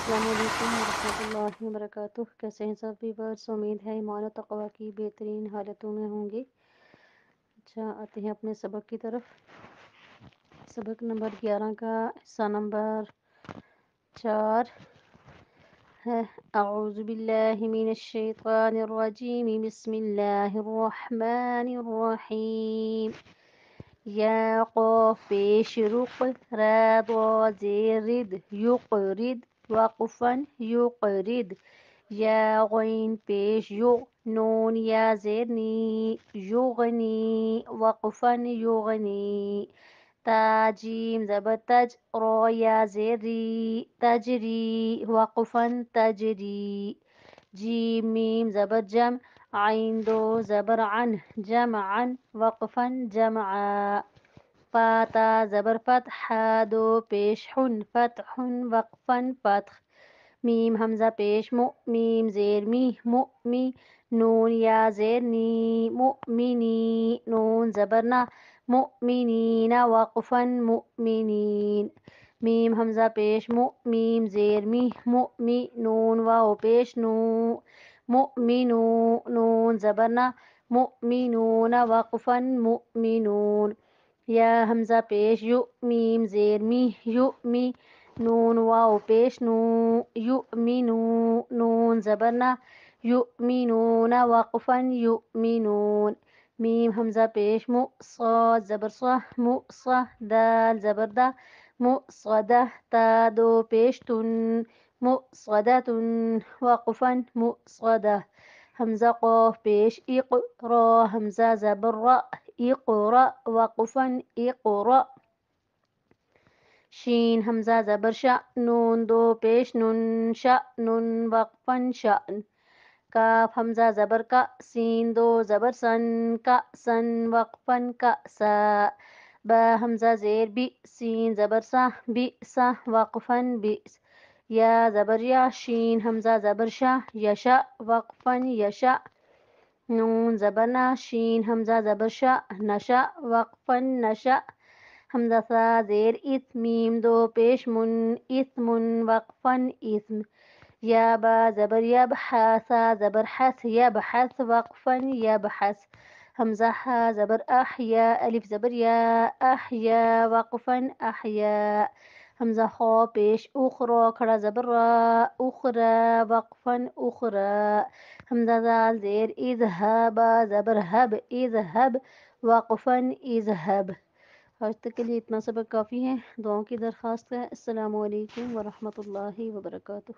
السلام علیکم ورحمۃ اللہ وبرکاتہ۔ کیسے ہیں سب ویورز؟ امید ہے ایمان و تقوی کی بہترین حالتوں میں ہوں گے۔ اچھا، آتے ہیں اپنے سبق کی طرف۔ سبق نمبر 11 کا حصہ نمبر 4 ہے اعوذ باللہ من الشیطان الرجیم، بسم اللہ الرحمن الرحیم۔ یا قاف پیش رق، را ضا زیر رد یقرد وقفا یقرد، یا غین پیش یغ، نون یا زیر نی یغنی وقفا یغنی، تا جیم زبر تج، را یا زیر ری تجری وقفا تجری، جیم میم زبر جم، عین دو زبر عن، جمعا وقفا جمعا، فا تا زبر فتح، حا دو پیش حن، فتح وقفا فتح، میم حمزہ پیش مو، میم زیر می مؤمی، نون یا زیر نی مؤمنی، نون زبر نا، مؤمنین وقفا مؤمنین، میم حمزہ پیش مو، میم زیر می مؤمی، نون واو پیش نو، مؤمنو، نون زبر نا، مؤمنون وقفا مؤمنون، یا حمزہ پیش یو، میم زیر می یؤمی، نون واو پیش نو، یؤمنو، نون زبر نا، یؤمنون وقفا یؤمنون، میم حمزہ پیش مو، صاد زبر صح، مؤصح، دال زبر دا، مؤصدہ، تا دو پیش تن، مؤصدۃ وقفا مؤصدہ، حمزہ قاف پیش اق، را حمزہ زبر را، اقرأ وقفا اقرأ، شین حمزہ زبر شا، نون دو پیش نن، شأن وقفا شأن، کاف حمزہ زبر کا، سین دو زبر سن، کأسن وقفا کأسا، با حمزہ زیر بی، سین زبر سا، بئسا وقفا بئس، یا زبر یا، شین حمزہ زبر شا، یشا وقفا یشا، نون زبر نا، شین حمزہ زبر شا، نشا وقفا نشا، حمزہ ثا زیر ات، میم دو پیش من، اثم وقفا اثم، یا با زبر یب، حا ثا زبر حس، یبحث وقفا یبحث، حمزہ حا زبر اح، یا الف زبر یا، احیا وقفا احیا، حمزہ خا پیش اخرا، کھڑا زبر را، اخرا وقفا اخرا، حمزہ ذال زیر اذهب، زبر حب، اذهب وقفا اذهب۔ آج تک کے لیے اتنا سبق کافی ہے۔ دعاؤں کی درخواست ہے۔ السلام علیکم ورحمۃ اللہ وبرکاتہ۔